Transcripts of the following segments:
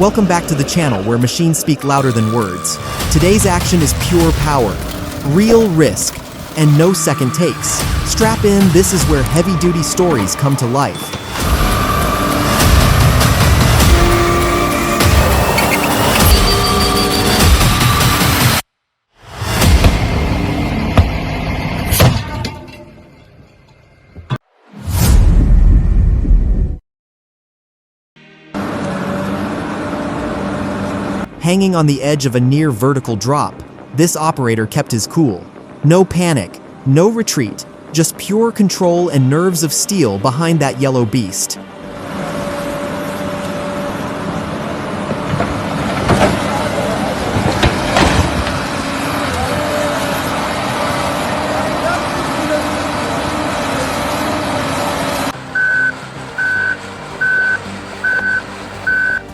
Welcome back to the channel where machines speak louder than words. Today's action is pure power, real risk, and no second takes. Strap in, this is where heavy-duty stories come to life. Hanging on the edge of a near vertical drop, this operator kept his cool. No panic, no retreat, just pure control and nerves of steel behind that yellow beast.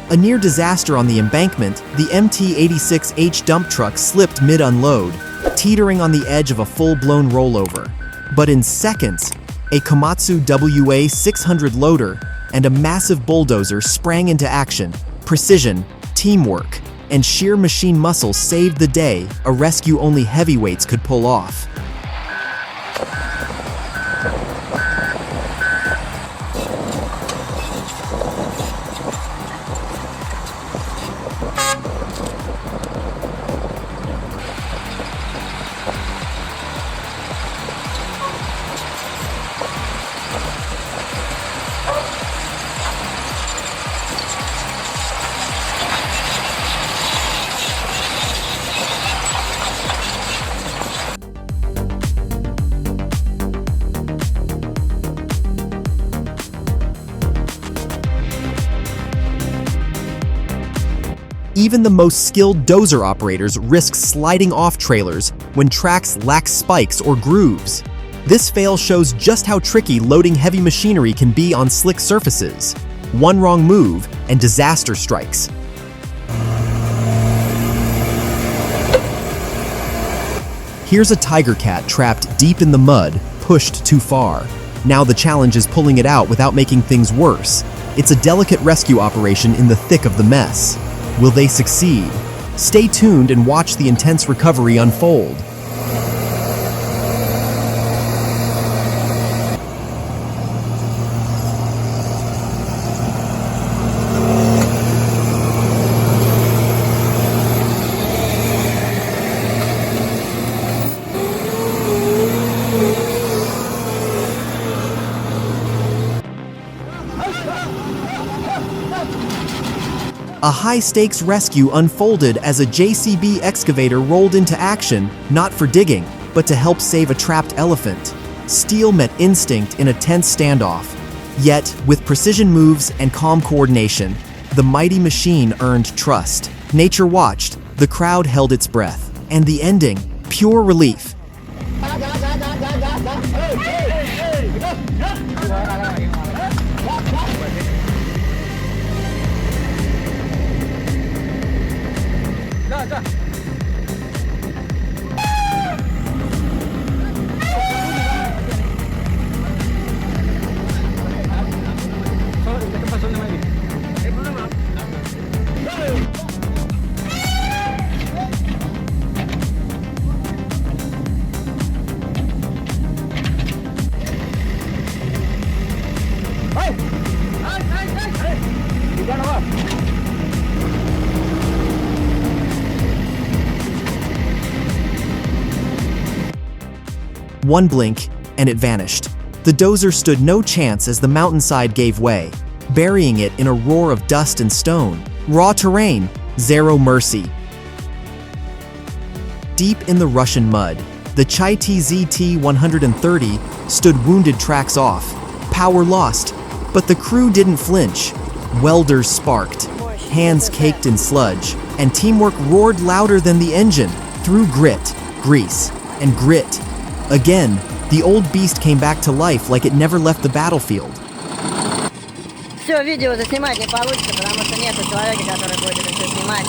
A near disaster on the embankment, the MT-86H dump truck slipped mid-unload, teetering on the edge of a full-blown rollover. But in seconds, a Komatsu WA-600 loader and a massive bulldozer sprang into action. Precision, teamwork, and sheer machine muscle saved the day, a rescue only heavyweights could pull off. Even the most skilled dozer operators risk sliding off trailers when tracks lack spikes or grooves. This fail shows just how tricky loading heavy machinery can be on slick surfaces. One wrong move and disaster strikes. Here's a tiger cat trapped deep in the mud, pushed too far. Now the challenge is pulling it out without making things worse. It's a delicate rescue operation in the thick of the mess. Will they succeed? Stay tuned and watch the intense recovery unfold. A high-stakes rescue unfolded as a JCB excavator rolled into action, not for digging, but to help save a trapped elephant. Steel met instinct in a tense standoff. Yet, with precision moves and calm coordination, the mighty machine earned trust. Nature watched, the crowd held its breath, and the ending, pure relief. One blink, and it vanished. The dozer stood no chance as the mountainside gave way, burying it in a roar of dust and stone. Raw terrain, zero mercy. Deep in the Russian mud, the Chai TZT-130 stood wounded tracks off. Power lost, but the crew didn't flinch. Welders sparked, hands caked in sludge, and teamwork roared louder than the engine. Through grit, grease, and grit. Again, the old beast came back to life like it never left the battlefield. Все, видео заснимать не получится, потому что нету человека, который будет это все снимать.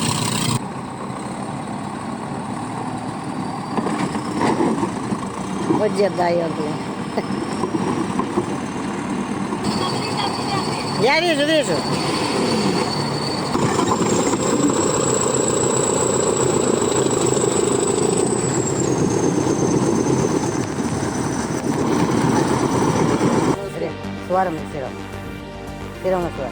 Вот дед дает, блин. Я вижу. suar me zero. Zero no suar.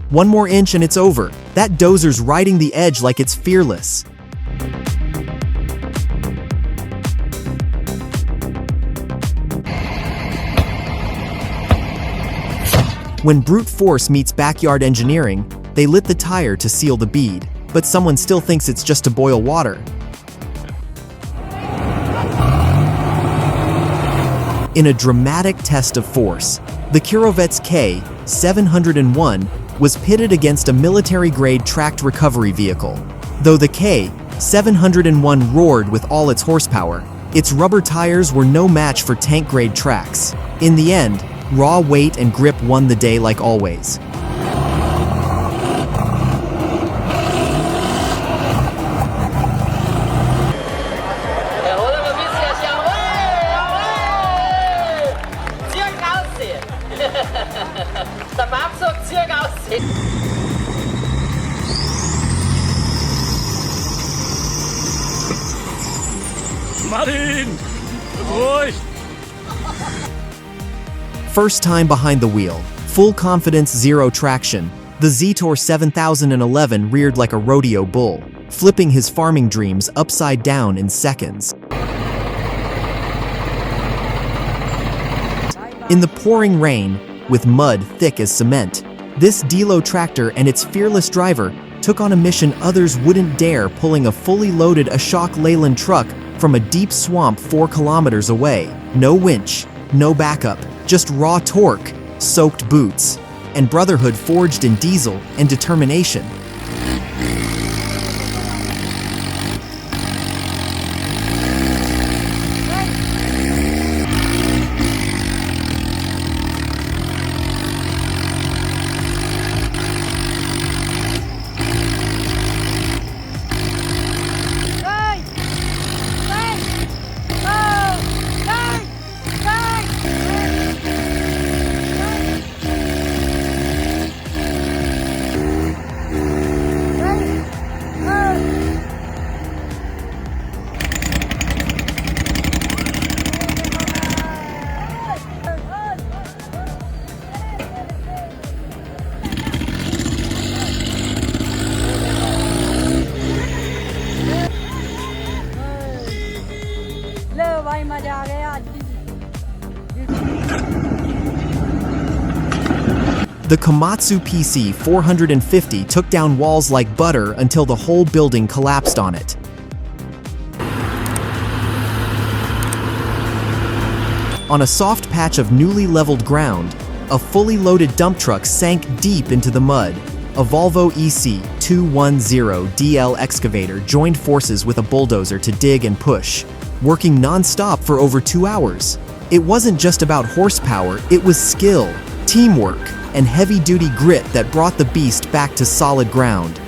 One more inch and it's over. That dozer's riding the edge like it's fearless. When brute force meets backyard engineering, they lit the tire to seal the bead, but someone still thinks it's just to boil water. In a dramatic test of force, the Kirovets K-701 was pitted against a military-grade tracked recovery vehicle. Though the K-701 roared with all its horsepower, its rubber tires were no match for tank-grade tracks. In the end, raw weight and grip won the day like always. Martin! Ruhig! First time behind the wheel, full confidence, zero traction, the Zetor 7011 reared like a rodeo bull, flipping his farming dreams upside down in seconds. In the pouring rain, with mud thick as cement, this Delo tractor and its fearless driver took on a mission others wouldn't dare, pulling a fully loaded Ashok Leyland truck from a deep swamp 4 kilometers away. No winch, no backup, just raw torque, soaked boots, and brotherhood forged in diesel and determination. The Komatsu PC 450 took down walls like butter until the whole building collapsed on it. On a soft patch of newly leveled ground, a fully loaded dump truck sank deep into the mud. A Volvo EC210DL excavator joined forces with a bulldozer to dig and push, working non-stop for over 2 hours. It wasn't just about horsepower, it was skill, teamwork, and heavy-duty grit that brought the beast back to solid ground.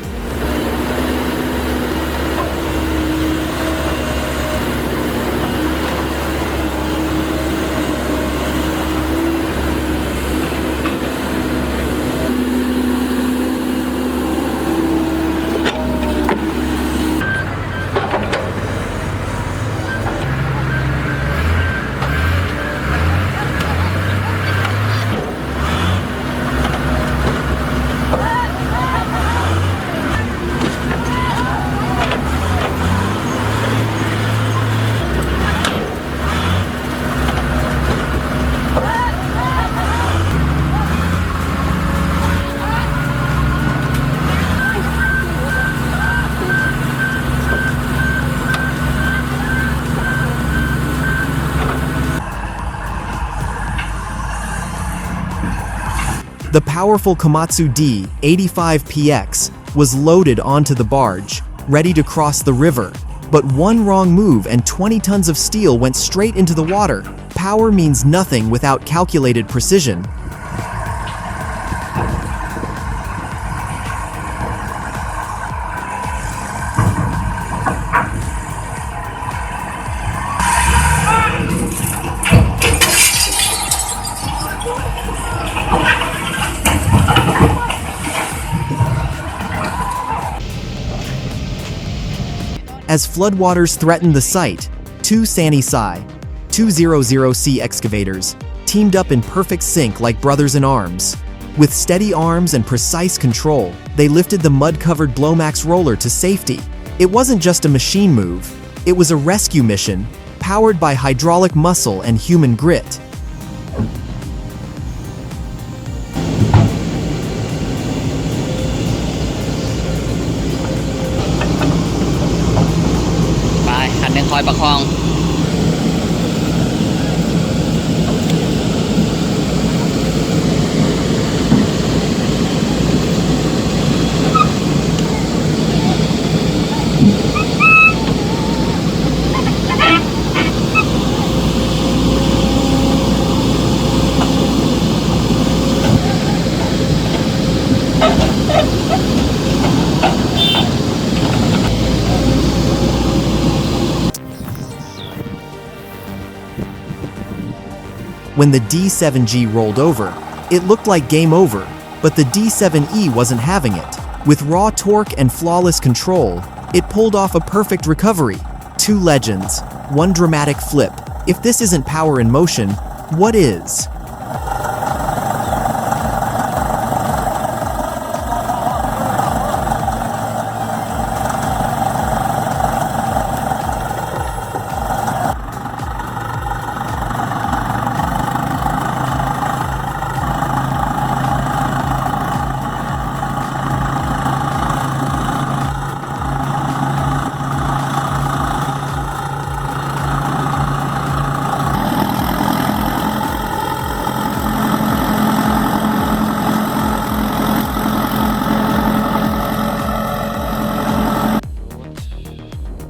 The powerful Komatsu D85PX was loaded onto the barge, ready to cross the river. But one wrong move and 20 tons of steel went straight into the water. Power means nothing without calculated precision. As floodwaters threatened the site, two Sani Sai 200C excavators teamed up in perfect sync like brothers in arms. With steady arms and precise control, they lifted the mud-covered Blomax roller to safety. It wasn't just a machine move, it was a rescue mission, powered by hydraulic muscle and human grit. When the D7G rolled over, it looked like game over, but the D7E wasn't having it. With raw torque and flawless control, it pulled off a perfect recovery. Two legends, one dramatic flip. If this isn't power in motion, what is?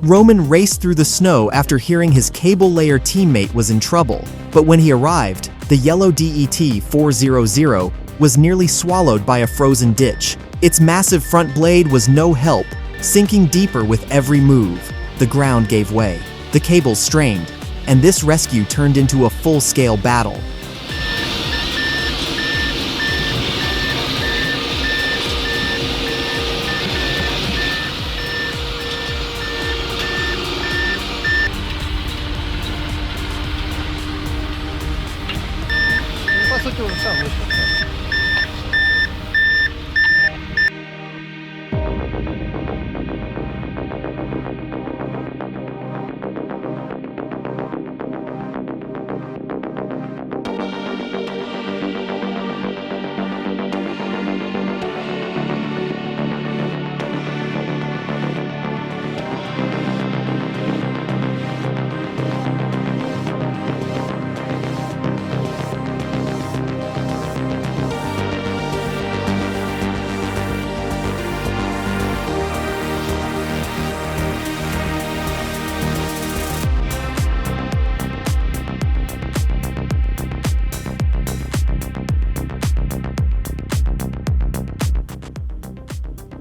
Roman raced through the snow after hearing his cable layer teammate was in trouble, but when he arrived, the yellow DET-400 was nearly swallowed by a frozen ditch. Its massive front blade was no help, sinking deeper with every move. The ground gave way, the cables strained, and this rescue turned into a full-scale battle.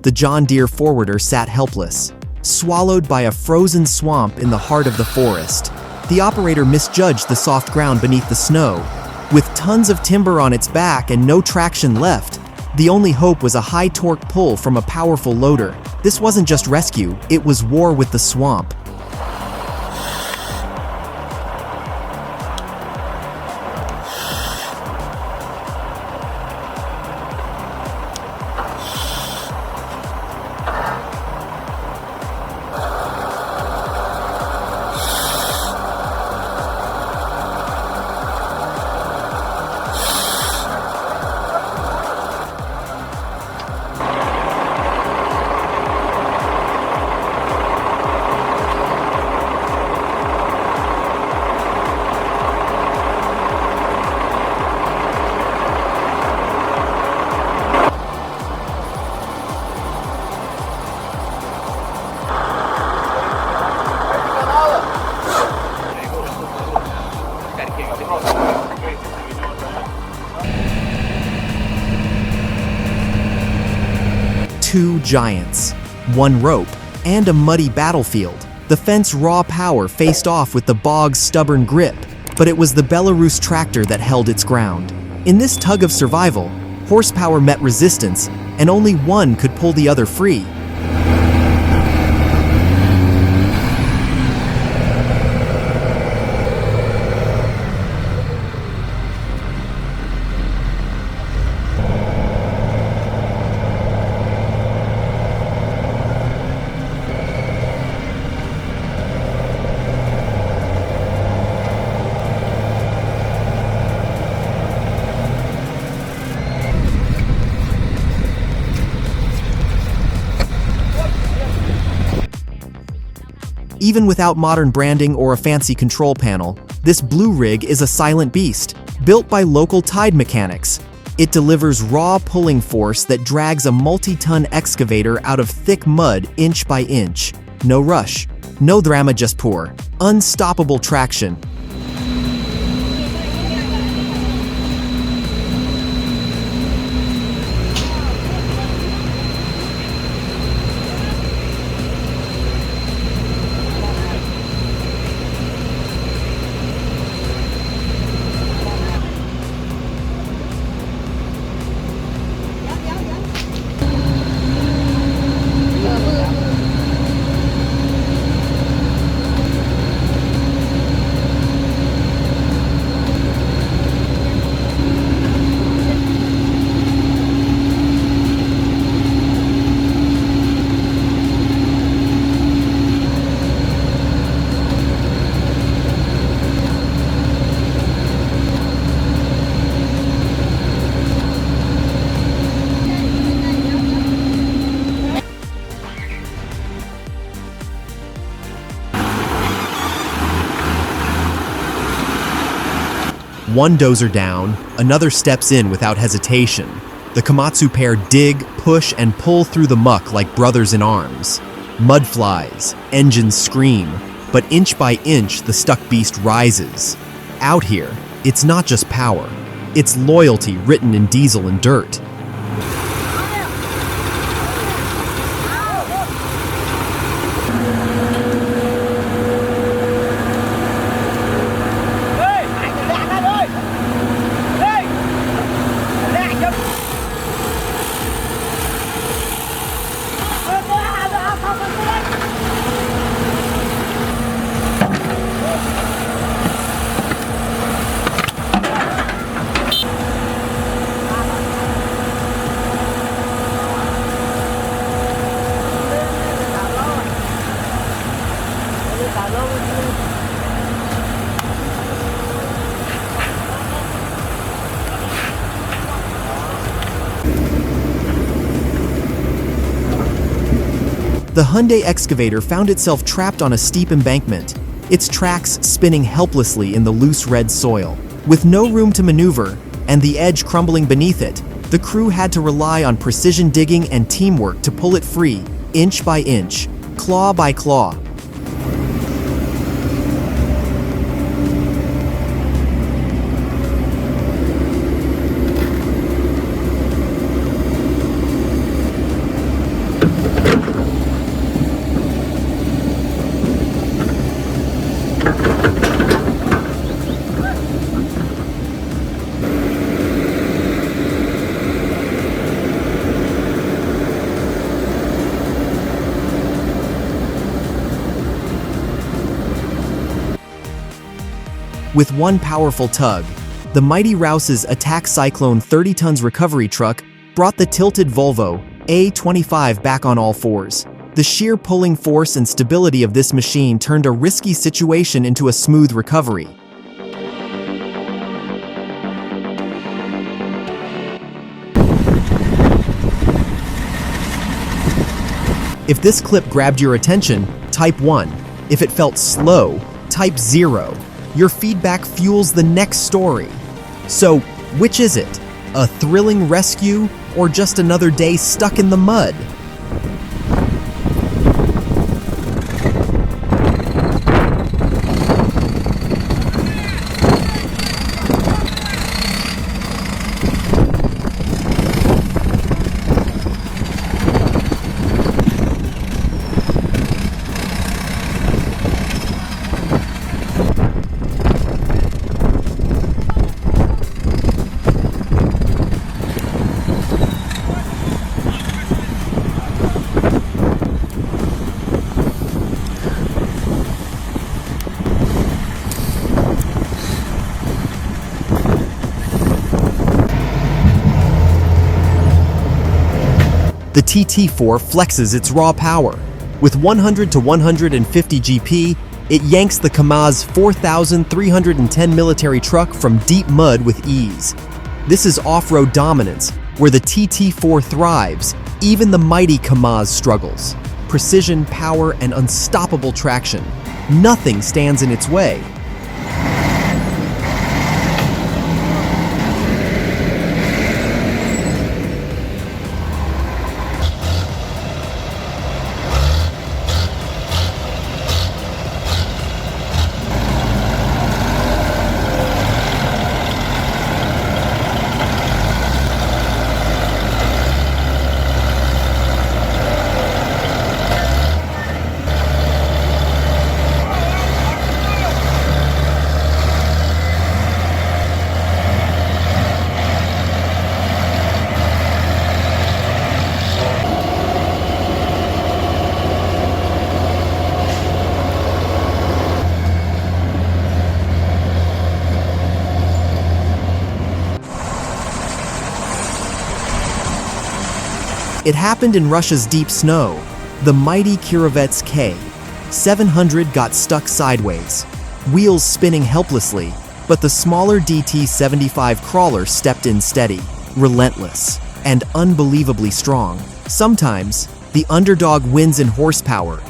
The John Deere forwarder sat helpless, swallowed by a frozen swamp in the heart of the forest. The operator misjudged the soft ground beneath the snow. With tons of timber on its back and no traction left, the only hope was a high-torque pull from a powerful loader. This wasn't just rescue, it was war with the swamp. Two giants, one rope, and a muddy battlefield. The fence raw power faced off with the bog's stubborn grip, but it was the Belarus tractor that held its ground. In this tug of survival, horsepower met resistance, and only one could pull the other free. Even without modern branding or a fancy control panel, this blue rig is a silent beast, built by local tide mechanics. It delivers raw pulling force that drags a multi-ton excavator out of thick mud inch by inch. No rush, no drama, just pour. Unstoppable traction. One dozer down, another steps in without hesitation. The Komatsu pair dig, push, and pull through the muck like brothers in arms. Mud flies, engines scream, but inch by inch the stuck beast rises. Out here, it's not just power, it's loyalty written in diesel and dirt. The Hyundai excavator found itself trapped on a steep embankment, its tracks spinning helplessly in the loose red soil. With no room to maneuver and the edge crumbling beneath it, the crew had to rely on precision digging and teamwork to pull it free, inch by inch, claw by claw. With one powerful tug, the mighty Rouse's Attack Cyclone 30 tons recovery truck brought the tilted Volvo A25 back on all fours. The sheer pulling force and stability of this machine turned a risky situation into a smooth recovery. If this clip grabbed your attention, type 1. If it felt slow, type 0. Your feedback fuels the next story. So, which is it? A thrilling rescue or just another day stuck in the mud? The TT4 flexes its raw power. With 100 to 150 GP, it yanks the Kamaz 4,310 military truck from deep mud with ease. This is off-road dominance, where the TT4 thrives, even the mighty Kamaz struggles. Precision, power, and unstoppable traction. Nothing stands in its way. It happened in Russia's deep snow. The mighty Kirovets K-700 got stuck sideways, wheels spinning helplessly, but the smaller DT-75 crawler stepped in steady, relentless, and unbelievably strong. Sometimes, the underdog wins in horsepower.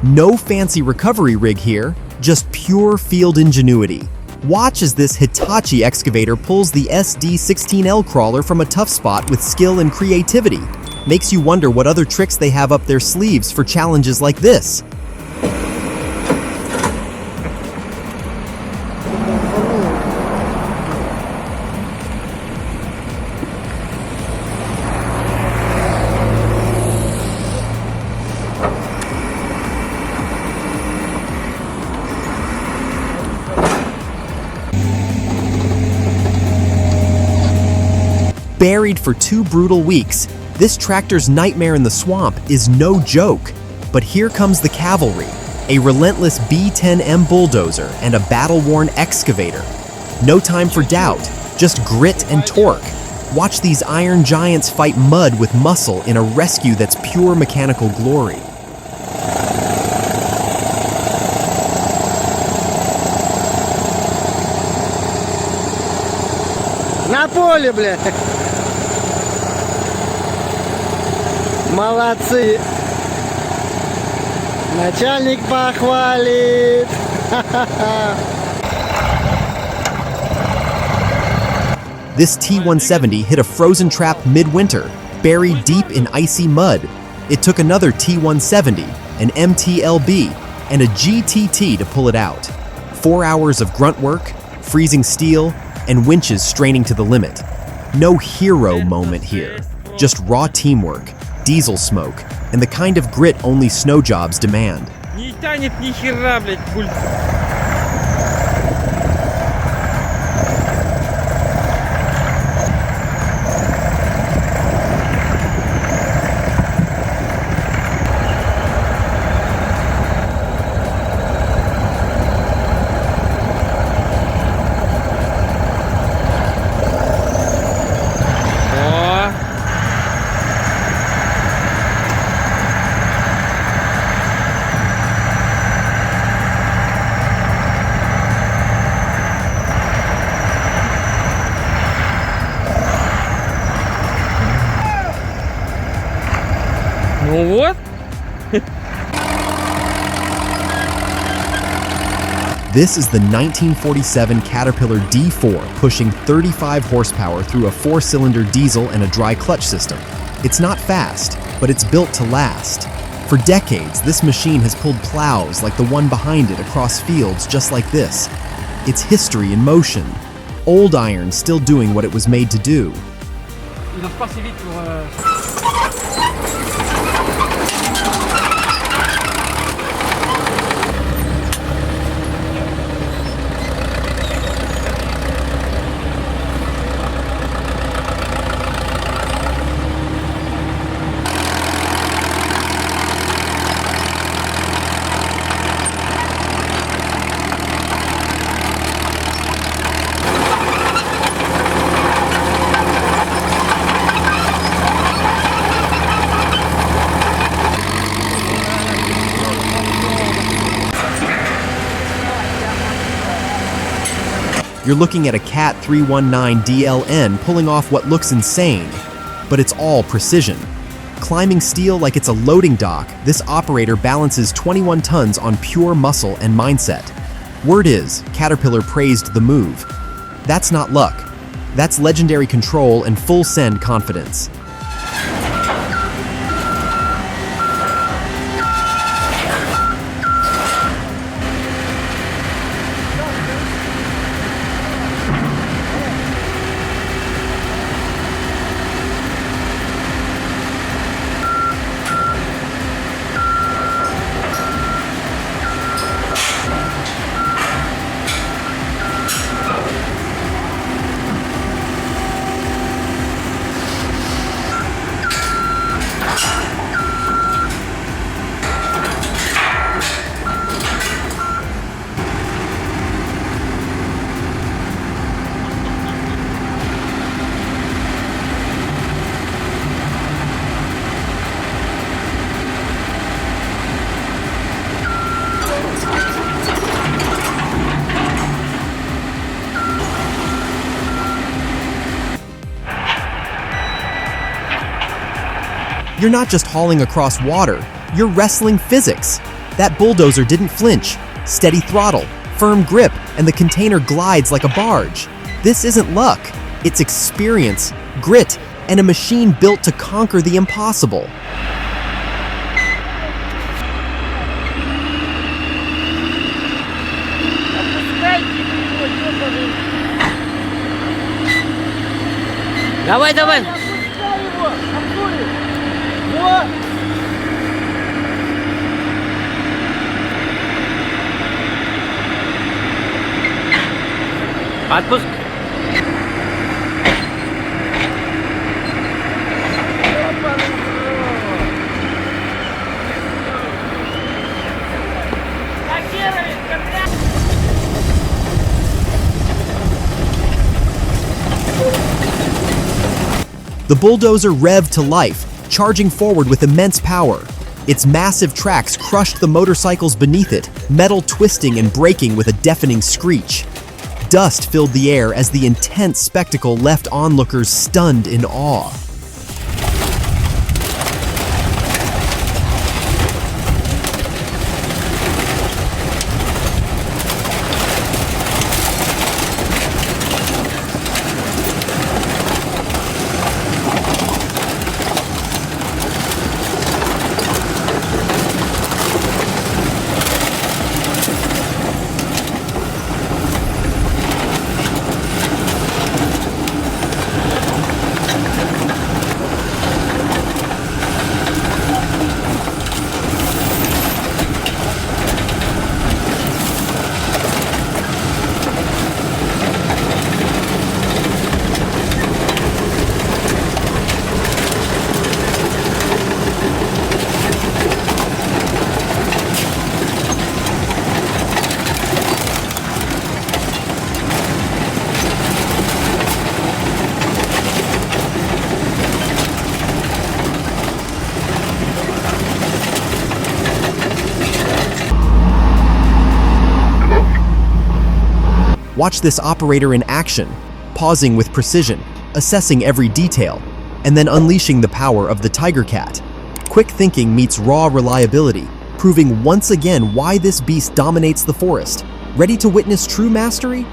No fancy recovery rig here, just pure field ingenuity. Watch as this Hitachi excavator pulls the SD-16L crawler from a tough spot with skill and creativity. Makes you wonder what other tricks they have up their sleeves for challenges like this. Buried for 2 brutal weeks, this tractor's nightmare in the swamp is no joke. But here comes the cavalry, a relentless B10M bulldozer and a battle-worn excavator. No time for doubt, just grit and torque. Watch these iron giants fight mud with muscle in a rescue that's pure mechanical glory. На поле, бля! Молодцы! Начальник похвалит! This T-170 hit a frozen trap midwinter, buried deep in icy mud. It took another T-170, an MTLB, and a GTT to pull it out. 4 hours of grunt work, freezing steel, and winches straining to the limit. No hero moment here, just raw teamwork, diesel smoke, and the kind of grit only snow jobs demand. Не тянет ни хера, блядь, Ну вот. This is the 1947 Caterpillar D4 pushing 35 horsepower through a 4-cylinder diesel and a dry clutch system. It's not fast, but it's built to last. For decades, this machine has pulled plows like the one behind it across fields just like this. It's history in motion. Old iron still doing what it was made to do. Il doit pas assez vite pour... You're looking at a Cat 319 DLN pulling off what looks insane, but it's all precision. Climbing steel like it's a loading dock, this operator balances 21 tons on pure muscle and mindset. Word is, Caterpillar praised the move. That's not luck. That's legendary control and full send confidence. You're not just hauling across water, you're wrestling physics. That bulldozer didn't flinch. Steady throttle, firm grip, and the container glides like a barge. This isn't luck, it's experience, grit, and a machine built to conquer the impossible. Давай, давай. Отпуск. The bulldozer revved to life, charging forward with immense power. Its massive tracks crushed the motorcycles beneath it, metal twisting and breaking with a deafening screech. Dust filled the air as the intense spectacle left onlookers stunned in awe. Watch this operator in action, pausing with precision, assessing every detail, and then unleashing the power of the Tiger Cat. Quick thinking meets raw reliability, proving once again why this beast dominates the forest. Ready to witness true mastery?